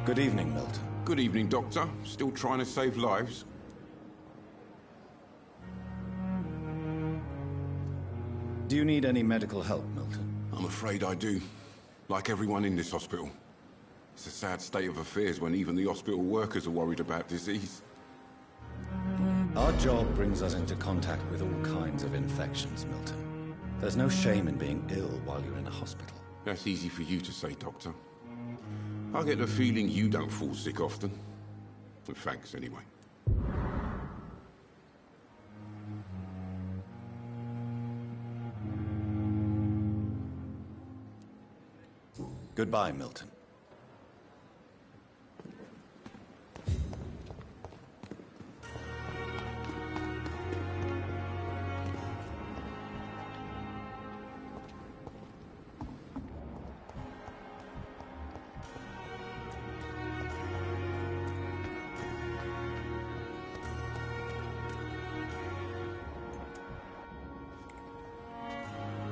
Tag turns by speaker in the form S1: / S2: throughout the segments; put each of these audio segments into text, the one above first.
S1: Good evening, Milton.
S2: Good evening, Doctor. Still trying to save lives?
S1: Do you need any medical help, Milton?
S2: I'm afraid I do. Like everyone in this hospital. It's a sad state of affairs when even the hospital workers are worried about disease.
S1: Our job brings us into contact with all kinds of infections, Milton. There's no shame in being ill while you're in a hospital.
S2: That's easy for you to say, Doctor. I get the feeling you don't fall sick often. Well, thanks, anyway.
S1: Goodbye, Milton.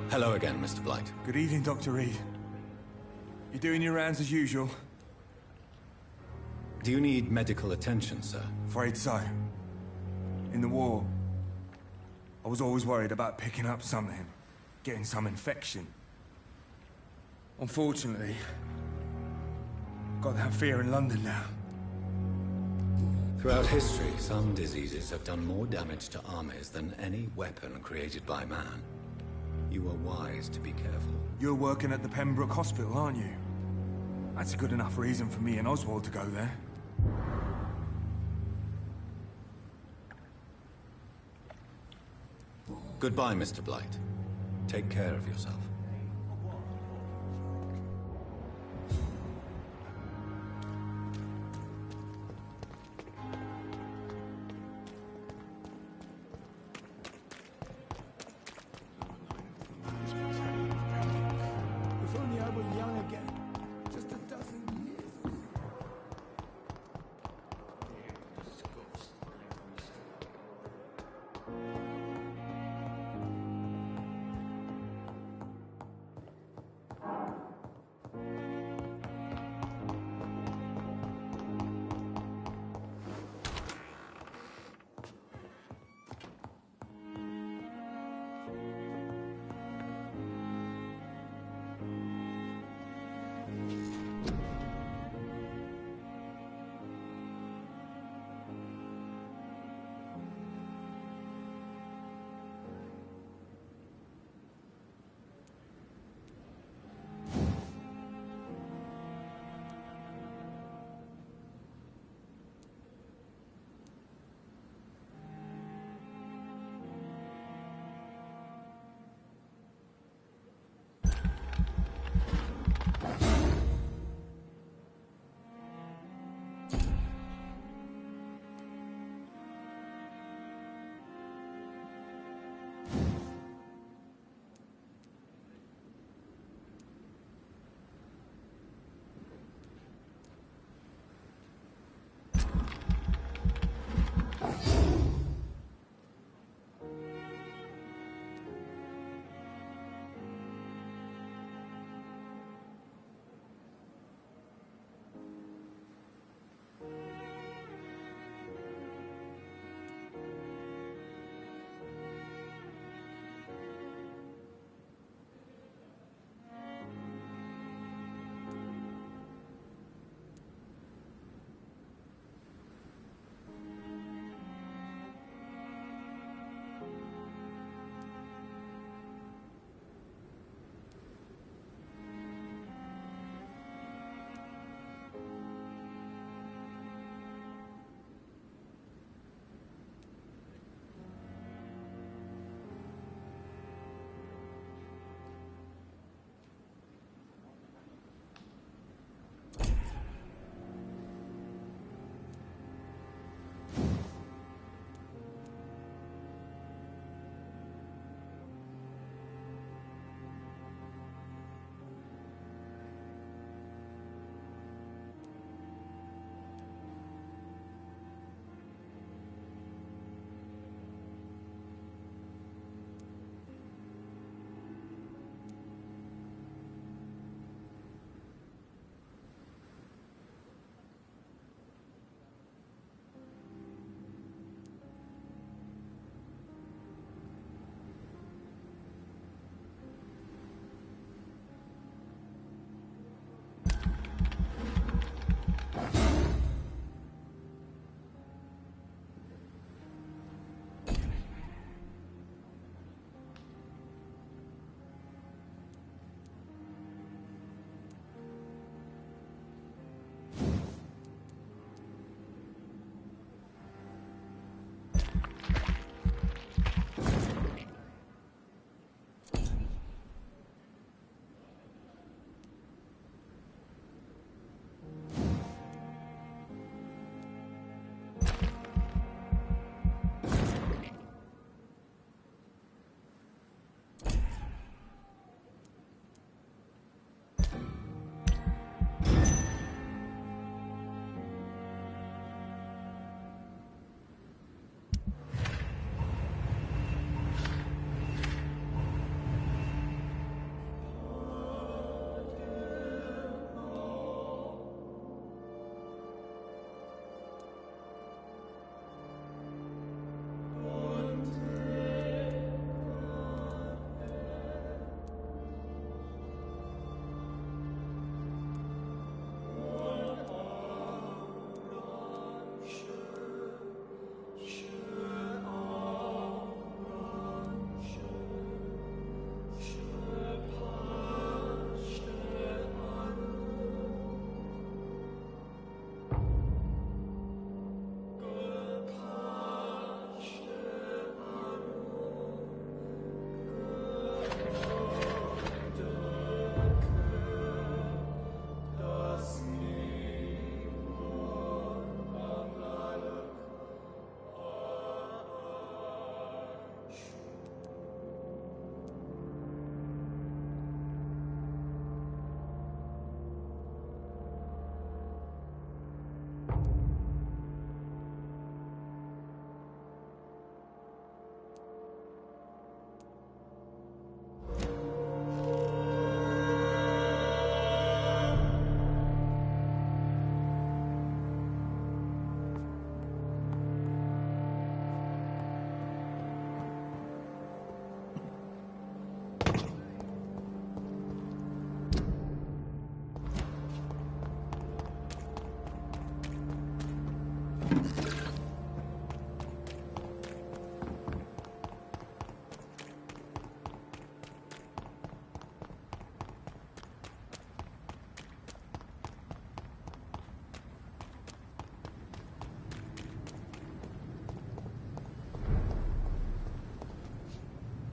S1: Hello again, Mr. Blight.
S3: Good evening, Dr. Reed. You doing your rounds as usual?
S1: Do you need medical attention, sir?
S3: Afraid so. In the war, I was always worried about picking up something, getting some infection. Unfortunately, got that fear in London now.
S1: Throughout history, some diseases have done more damage to armies than any weapon created by man. You are wise to be careful.
S3: You're working at the Pembroke Hospital, aren't you? That's a good enough reason for me and Oswald to go there.
S1: Goodbye, Mr. Blight. Take care of yourself.
S3: If only I were young again. Just a dozen years.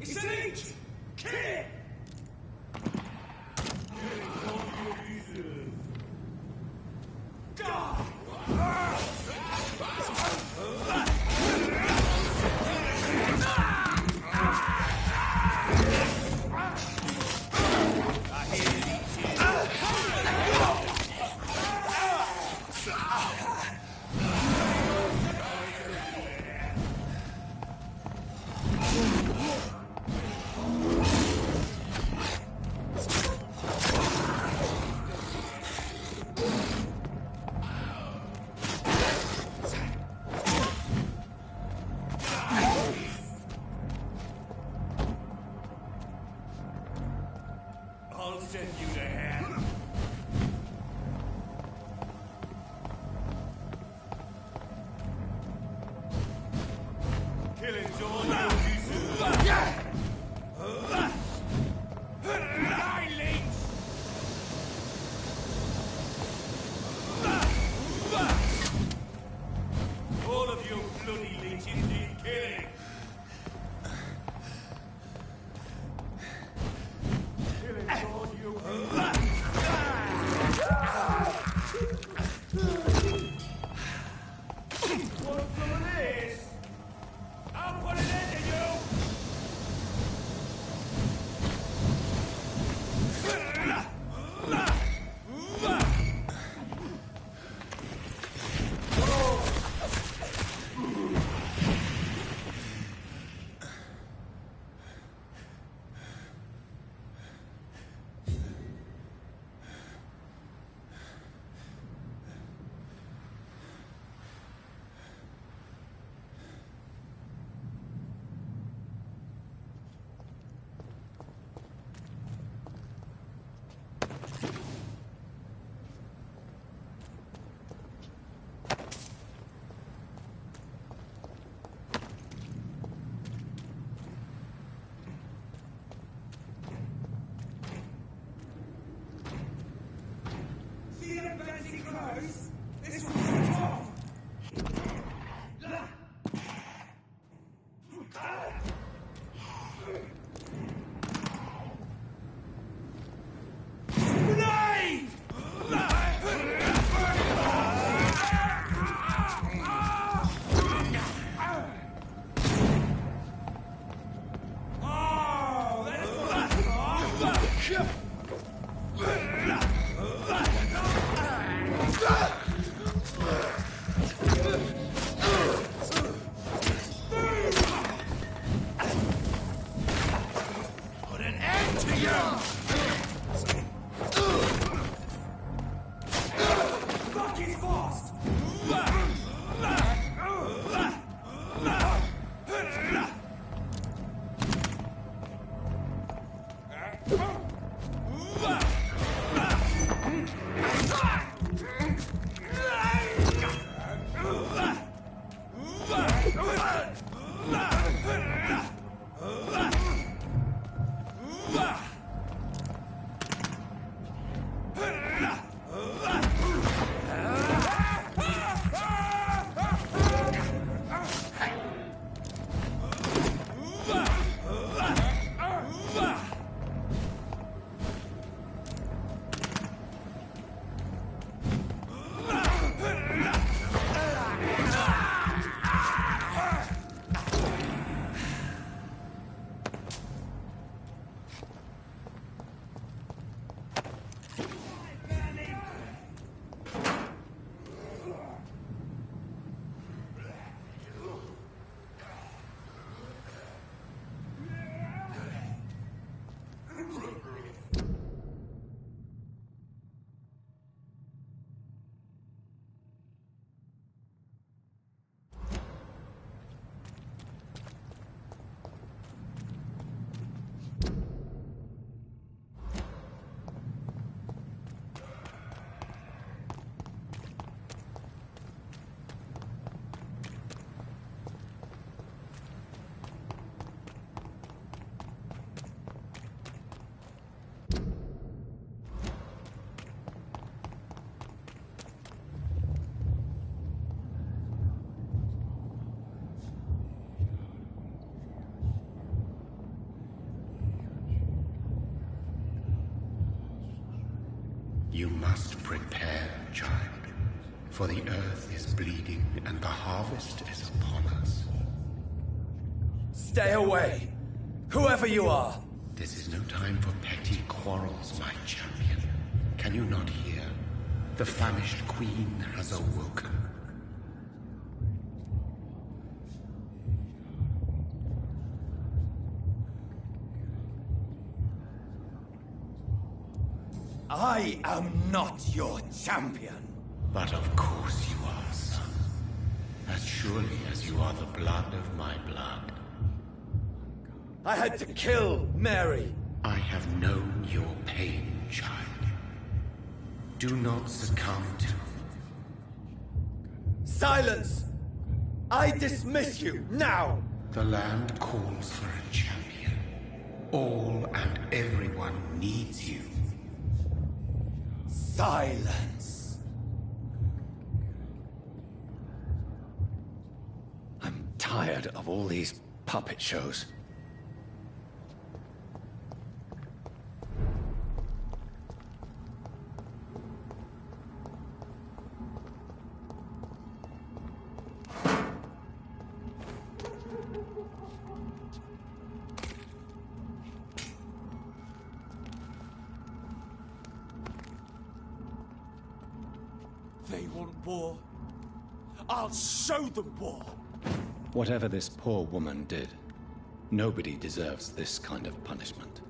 S3: It's an agent! Kill it! God! I'll send you to hell. Killing's all you deserve. Silence! All of you bloody leeches need killing. Killing's all you want some of this? I'll put it into you! See them fancy clothes? This one's the top! Grenade! Oh, that's what put an end to you! Fuck is fast!
S4: You must prepare, child, for the earth is bleeding and the harvest is upon us.
S5: Stay away! Whoever you are!
S4: This is no time for petty quarrels, my champion. Can you not hear? The famished queen has awoken.
S5: I am not your champion.
S4: But of course you are, son. As surely as you are the blood of my blood.
S5: I had to kill Mary.
S4: I have known your pain, child. Do not succumb to...
S5: Silence! I dismiss you, now!
S4: The land calls for a champion. All and everyone needs you.
S5: Silence!
S1: I'm tired of all these puppet shows.
S5: They want war. I'll show them war!
S1: Whatever this poor woman did, nobody deserves this kind of punishment.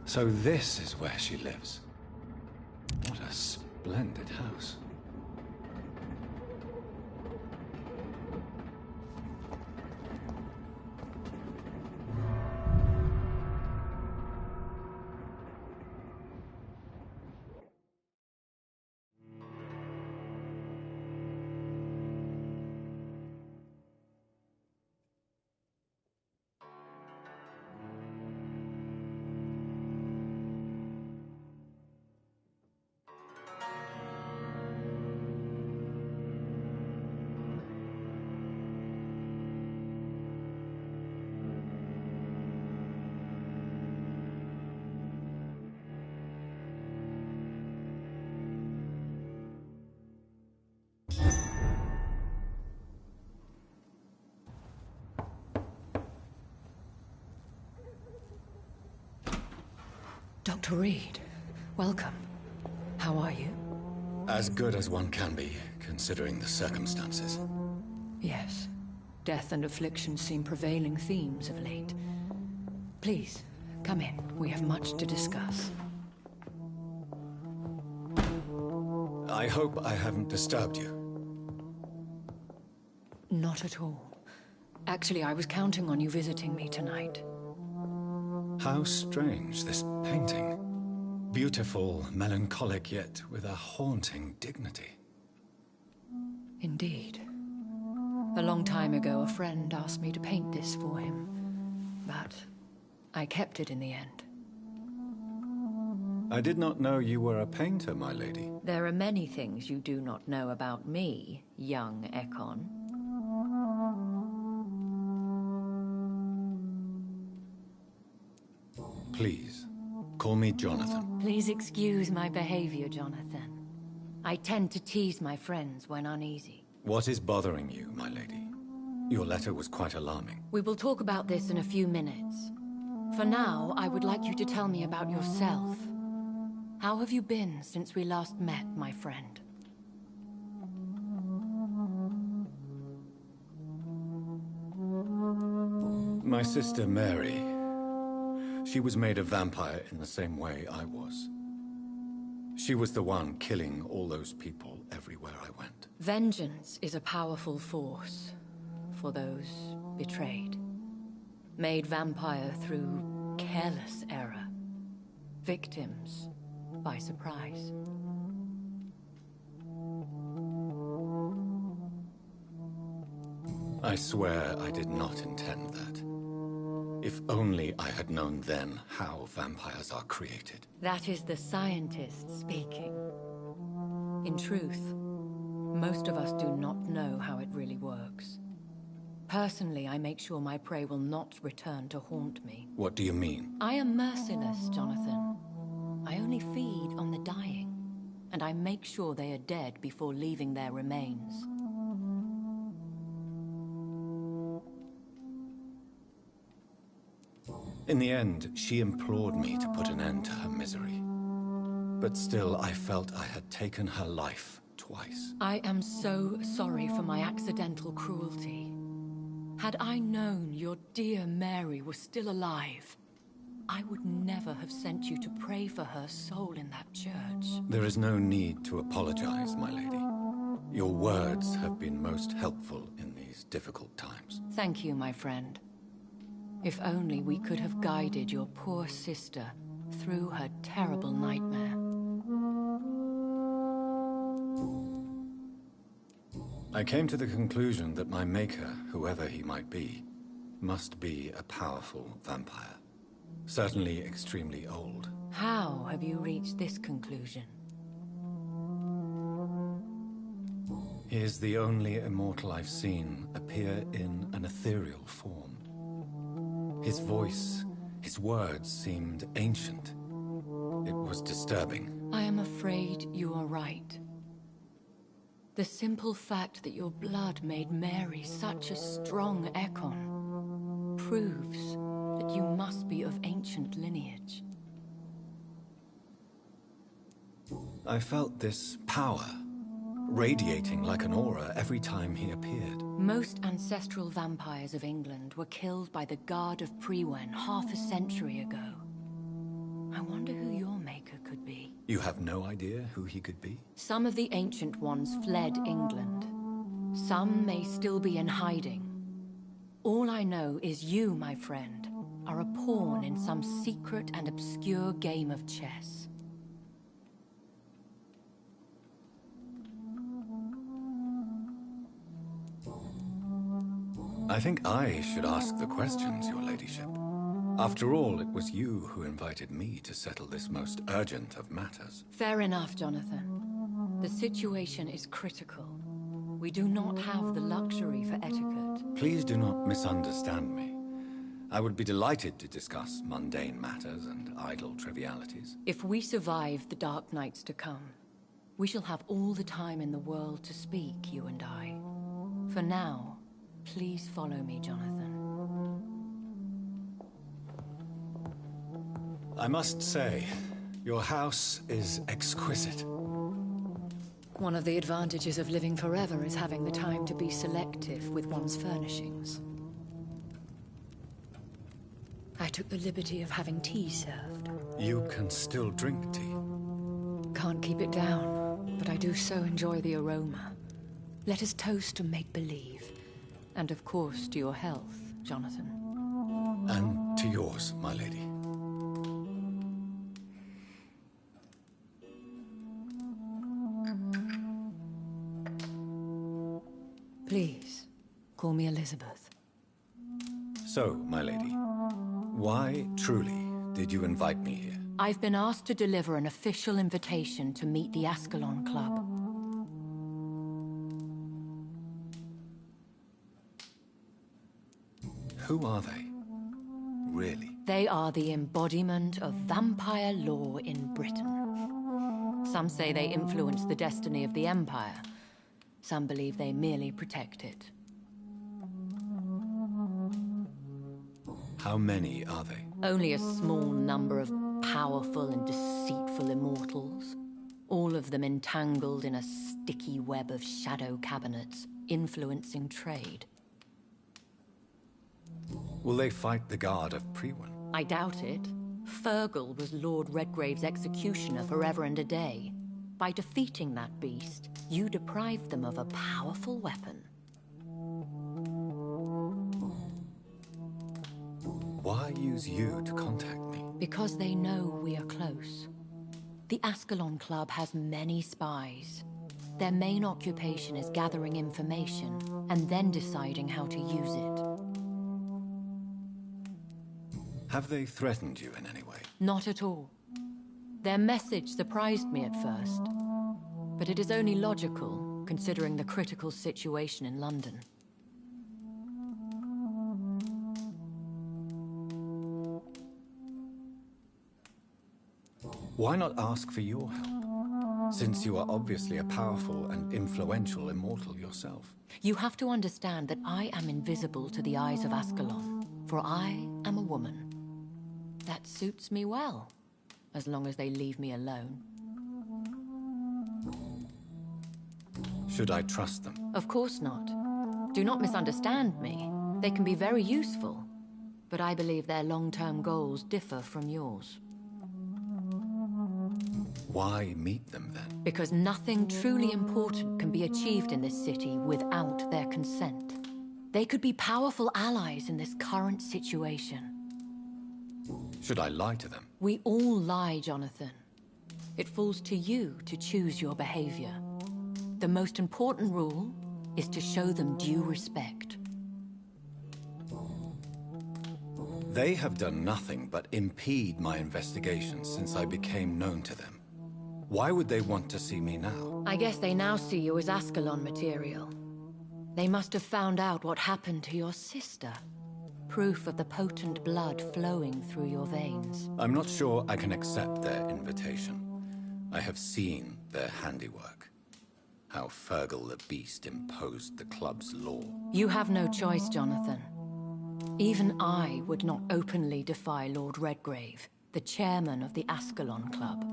S1: So this is where she lives. What a splendid house.
S6: Dr. Reed, welcome. How are you?
S1: As good as one can be, considering the circumstances.
S6: Yes. Death and affliction seem prevailing themes of late. Please, come in. We have much to discuss.
S1: I hope I haven't disturbed you.
S6: Not at all. Actually, I was counting on you visiting me tonight.
S1: How strange, this painting. Beautiful, melancholic, yet with a haunting dignity.
S6: Indeed. A long time ago, a friend asked me to paint this for him, but I kept it in the end.
S1: I did not know you were a painter, my lady.
S6: There are many things you do not know about me, young Ekon.
S1: Please, call me Jonathan.
S6: Please excuse my behavior, Jonathan. I tend to tease my friends when uneasy.
S1: What is bothering you, my lady? Your letter was quite alarming.
S6: We will talk about this in a few minutes. For now, I would like you to tell me about yourself. How have you been since we last met, my friend?
S1: My sister Mary. She was made a vampire in the same way I was. She was the one killing all those people everywhere I went.
S6: Vengeance is a powerful force for those betrayed. Made vampire through careless error. Victims by surprise.
S1: I swear I did not intend that. If only I had known then how vampires are created.
S6: That is the scientist speaking. In truth, most of us do not know how it really works. Personally, I make sure my prey will not return to haunt me.
S1: What do you mean?
S6: I am merciless, Jonathan. I only feed on the dying, and I make sure they are dead before leaving their remains.
S1: In the end, she implored me to put an end to her misery. But still, I felt I had taken her life twice.
S6: I am so sorry for my accidental cruelty. Had I known your dear Mary was still alive, I would never have sent you to pray for her soul in that church.
S1: There is no need to apologize, my lady. Your words have been most helpful in these difficult times.
S6: Thank you, my friend. If only we could have guided your poor sister through her terrible nightmare.
S1: I came to the conclusion that my maker, whoever he might be, must be a powerful vampire. Certainly extremely old.
S6: How have you reached this conclusion?
S1: He is the only immortal I've seen appear in an ethereal form. His voice, his words seemed ancient. It was disturbing.
S6: I am afraid you are right. The simple fact that your blood made Mary such a strong Ekon proves that you must be of ancient lineage.
S1: I felt this power, radiating like an aura every time he appeared.
S6: Most ancestral vampires of England were killed by the Guard of Priwen half a century ago. I wonder who your maker could be.
S1: You have no idea who he could be?
S6: Some of the ancient ones fled England. Some may still be in hiding. All I know is you, my friend, are a pawn in some secret and obscure game of chess.
S1: I think I should ask the questions, your ladyship. After all, it was you who invited me to settle this most urgent of matters.
S6: Fair enough, Jonathan. The situation is critical. We do not have the luxury for etiquette.
S1: Please do not misunderstand me. I would be delighted to discuss mundane matters and idle trivialities.
S6: If we survive the dark nights to come, we shall have all the time in the world to speak, you and I. For now, please follow me, Jonathan.
S1: I must say, your house is exquisite.
S6: One of the advantages of living forever is having the time to be selective with one's furnishings. I took the liberty of having tea served.
S1: You can still drink tea.
S6: Can't keep it down, but I do so enjoy the aroma. Let us toast to make-believe. And of course, to your health, Jonathan.
S1: And to yours, my lady.
S6: Please, call me Elizabeth.
S1: So, my lady, why, truly, did you invite me here?
S6: I've been asked to deliver an official invitation to meet the Ascalon Club.
S1: Who are they? Really?
S6: They are the embodiment of vampire law in Britain. Some say they influence the destiny of the Empire. Some believe they merely protect it.
S1: How many are they?
S6: Only a small number of powerful and deceitful immortals. All of them entangled in a sticky web of shadow cabinets, influencing trade.
S1: Will they fight the guard of Priwen?
S6: I doubt it. Fergal was Lord Redgrave's executioner forever and a day. By defeating that beast, you deprived them of a powerful weapon.
S1: Why use you to contact me?
S6: Because they know we are close. The Ascalon Club has many spies. Their main occupation is gathering information and then deciding how to use it.
S1: Have they threatened you in any way?
S6: Not at all. Their message surprised me at first, but it is only logical, considering the critical situation in London.
S1: Why not ask for your help? Since you are obviously a powerful and influential immortal yourself.
S6: You have to understand that I am invisible to the eyes of Ascalon, for I am a woman. That suits me well, as long as they leave me alone.
S1: Should I trust them?
S6: Of course not. Do not misunderstand me. They can be very useful, but I believe their long-term goals differ from yours.
S1: Why meet them then?
S6: Because nothing truly important can be achieved in this city without their consent. They could be powerful allies in this current situation.
S1: Should I lie to them?
S6: We all lie, Jonathan. It falls to you to choose your behavior. The most important rule is to show them due respect.
S1: They have done nothing but impede my investigations since I became known to them. Why would they want to see me now?
S6: I guess they now see you as Ascalon material. They must have found out what happened to your sister. Proof of the potent blood flowing through your veins.
S1: I'm not sure I can accept their invitation. I have seen their handiwork. How Fergal the Beast imposed the club's law.
S6: You have no choice, Jonathan. Even I would not openly defy Lord Redgrave, the chairman of the Ascalon Club.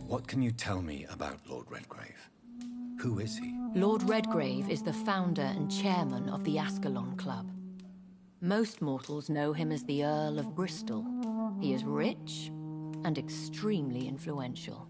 S1: What can you tell me about Lord Redgrave? Who is he?
S6: Lord Redgrave is the founder and chairman of the Ascalon Club. Most mortals know him as the Earl of Bristol. He is rich and extremely influential.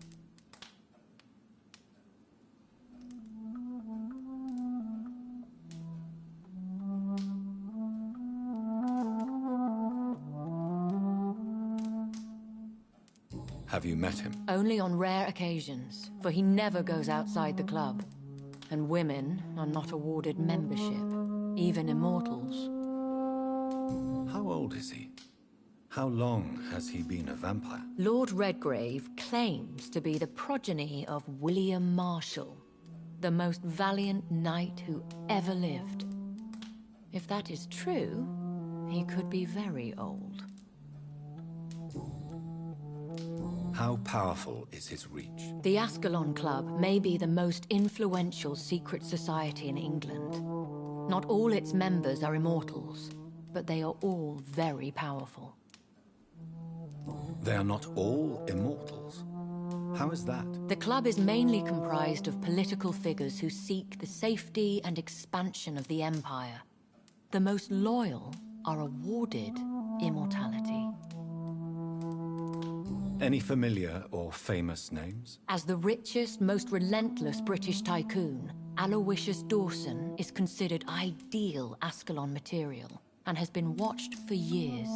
S1: Have you met him?
S6: Only on rare occasions, for he never goes outside the club. And women are not awarded membership, even immortals.
S1: How old is he? How long has he been a vampire?
S6: Lord Redgrave claims to be the progeny of William Marshall, the most valiant knight who ever lived. If that is true, he could be very old.
S1: How powerful is his reach?
S6: The Ascalon Club may be the most influential secret society in England. Not all its members are immortals, but they are all very powerful.
S1: They are not all immortals. How is that?
S6: The club is mainly comprised of political figures who seek the safety and expansion of the Empire. The most loyal are awarded immortality.
S1: Any familiar or famous names?
S6: As the richest, most relentless British tycoon, Aloysius Dawson is considered ideal Ascalon material and has been watched for years.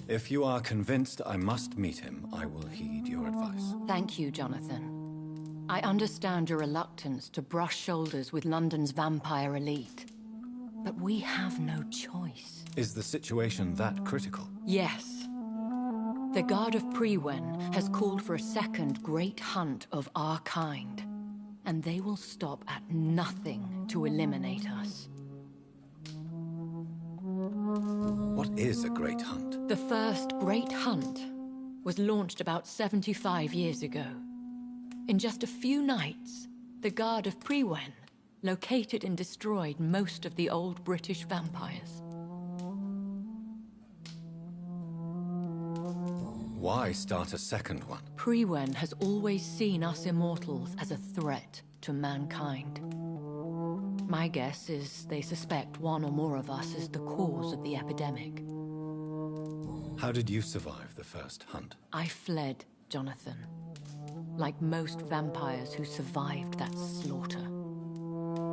S1: If you are convinced I must meet him, I will heed your advice.
S6: Thank you, Jonathan. I understand your reluctance to brush shoulders with London's vampire elite, but we have no choice.
S1: Is the situation that critical?
S6: Yes. The Guard of Prewen has called for a second great hunt of our kind, and they will stop at nothing to eliminate us.
S1: What is a great hunt?
S6: The first great hunt was launched about 75 years ago. In just a few nights, the Guard of Prewen located and destroyed most of the old British vampires.
S1: Why start a second one?
S6: Prewen has always seen us immortals as a threat to mankind. My guess is they suspect one or more of us is the cause of the epidemic.
S1: How did you survive the first hunt?
S6: I fled, Jonathan. Like most vampires who survived that slaughter.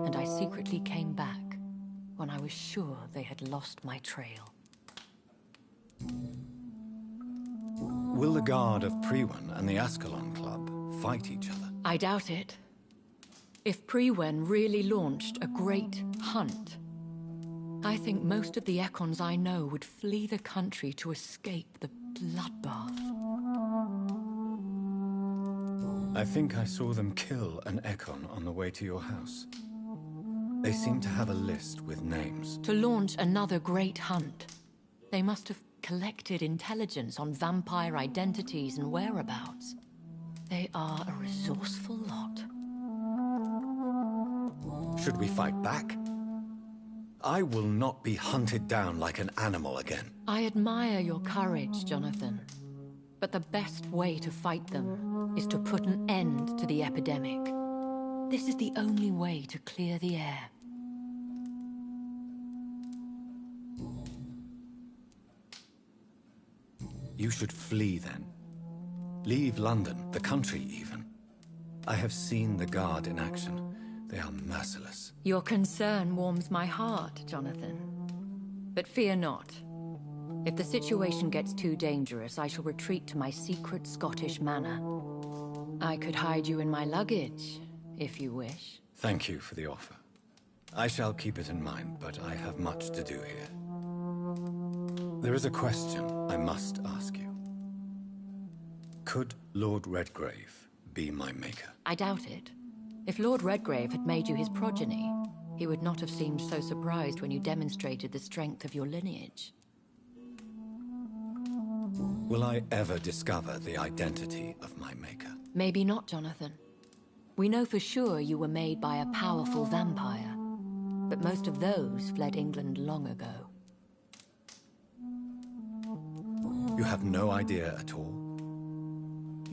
S6: And I secretly came back when I was sure they had lost my trail.
S1: Will the Guard of Prewen and the Ascalon Club fight each other?
S6: I doubt it. If Prewen really launched a great hunt, I think most of the Ekons I know would flee the country to escape the bloodbath.
S1: I think I saw them kill an Ekon on the way to your house. They seem to have a list with names.
S6: To launch another great hunt, they must have collected intelligence on vampire identities and whereabouts. They are a resourceful lot.
S1: Should we fight back? I will not be hunted down like an animal again.
S6: I admire your courage, Jonathan. But the best way to fight them is to put an end to the epidemic. This is the only way to clear the air.
S1: You should flee then. Leave London, the country even. I have seen the Guard in action. They are merciless.
S6: Your concern warms my heart, Jonathan. But fear not. If the situation gets too dangerous, I shall retreat to my secret Scottish manor. I could hide you in my luggage, if you wish.
S1: Thank you for the offer. I shall keep it in mind, but I have much to do here. There is a question I must ask you. Could Lord Redgrave be my maker?
S6: I doubt it. If Lord Redgrave had made you his progeny, he would not have seemed so surprised when you demonstrated the strength of your lineage.
S1: Will I ever discover the identity of my maker?
S6: Maybe not, Jonathan. We know for sure you were made by a powerful vampire, but most of those fled England long ago.
S1: You have no idea at all?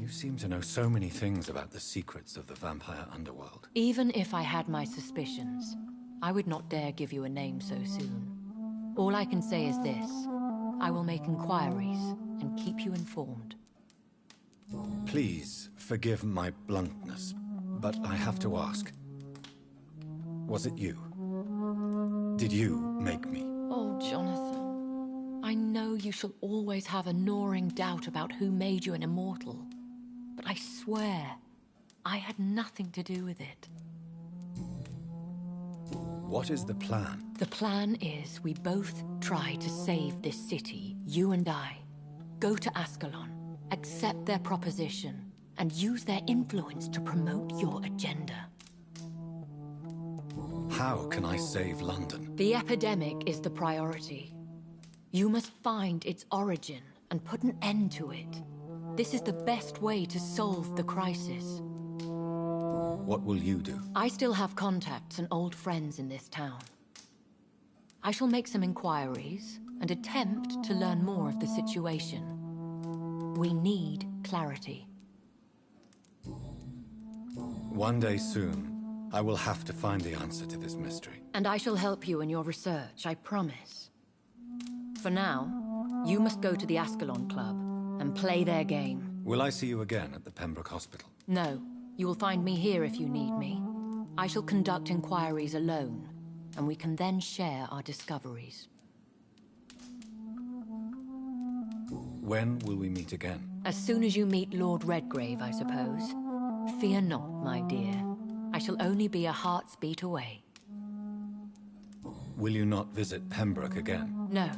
S1: You seem to know so many things about the secrets of the vampire underworld.
S6: Even if I had my suspicions, I would not dare give you a name so soon. All I can say is this. I will make inquiries and keep you informed.
S1: Please forgive my bluntness, but I have to ask. Was it you? Did you make me?
S6: Oh, Jonathan. I know you shall always have a gnawing doubt about who made you an immortal. But I swear, I had nothing to do with it.
S1: What is the plan?
S6: The plan is we both try to save this city, you and I. Go to Ascalon, accept their proposition, and use their influence to promote your agenda.
S1: How can I save London?
S6: The epidemic is the priority. You must find its origin and put an end to it. This is the best way to solve the crisis.
S1: What will you do?
S6: I still have contacts and old friends in this town. I shall make some inquiries and attempt to learn more of the situation. We need clarity.
S1: One day soon, I will have to find the answer to this mystery.
S6: And I shall help you in your research, I promise. For now, you must go to the Ascalon Club and play their game.
S1: Will I see you again at the Pembroke Hospital?
S6: No, you will find me here if you need me. I shall conduct inquiries alone, and we can then share our discoveries.
S1: When will we meet again?
S6: As soon as you meet Lord Redgrave, I suppose. Fear not, my dear. I shall only be a heart's beat away.
S1: Will you not visit Pembroke again?
S6: No.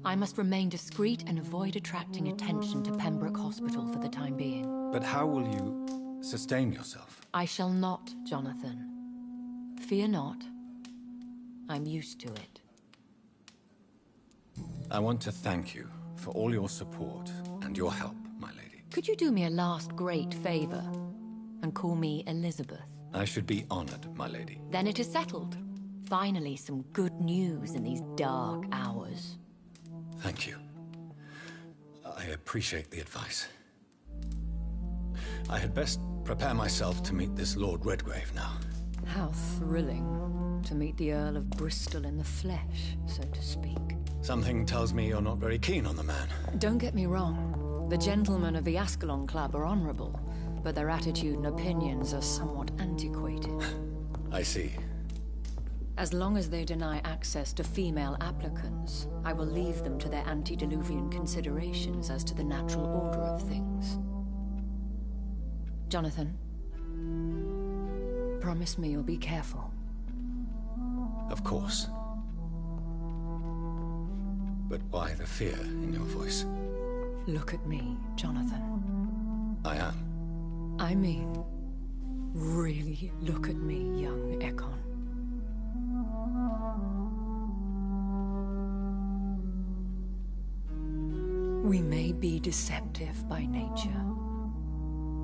S6: I must remain discreet and avoid attracting attention to Pembroke Hospital for the time being.
S1: But how will you sustain yourself?
S6: I shall not, Jonathan. Fear not. I'm used to it.
S1: I want to thank you for all your support and your help, my lady.
S6: Could you do me a last great favor and call me Elizabeth?
S1: I should be honored, my lady.
S6: Then it is settled. Finally, some good news in these dark hours.
S1: Thank you. I appreciate the advice. I had best prepare myself to meet this Lord Redgrave now.
S6: How thrilling to meet the Earl of Bristol in the flesh, so to speak.
S1: Something tells me you're not very keen on the man.
S6: Don't get me wrong. The gentlemen of the Ascalon Club are honorable, but their attitude and opinions are somewhat antiquated.
S1: I see.
S6: As long as they deny access to female applicants, I will leave them to their antediluvian considerations as to the natural order of things. Jonathan, promise me you'll be careful.
S1: Of course. But why the fear in your voice?
S6: Look at me, Jonathan.
S1: I am.
S6: I mean, really look at me, young Ekon. We may be deceptive by nature,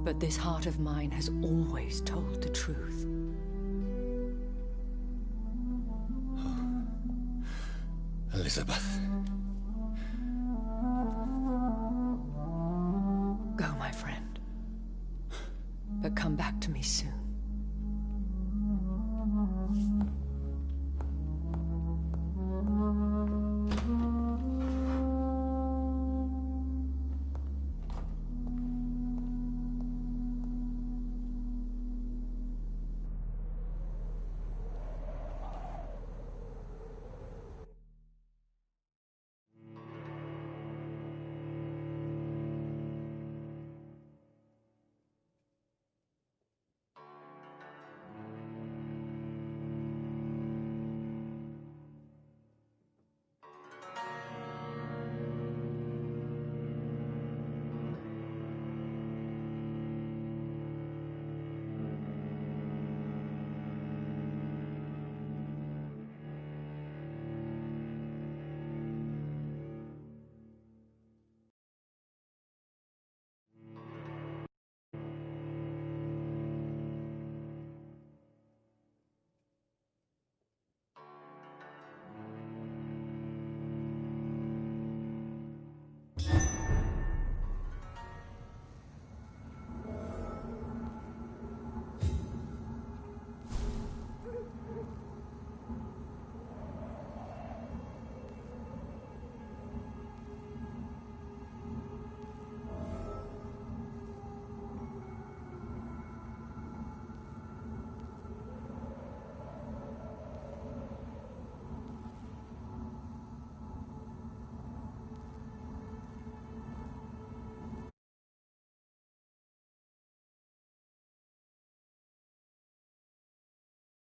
S6: but this heart of mine has always told the truth.
S1: Elizabeth.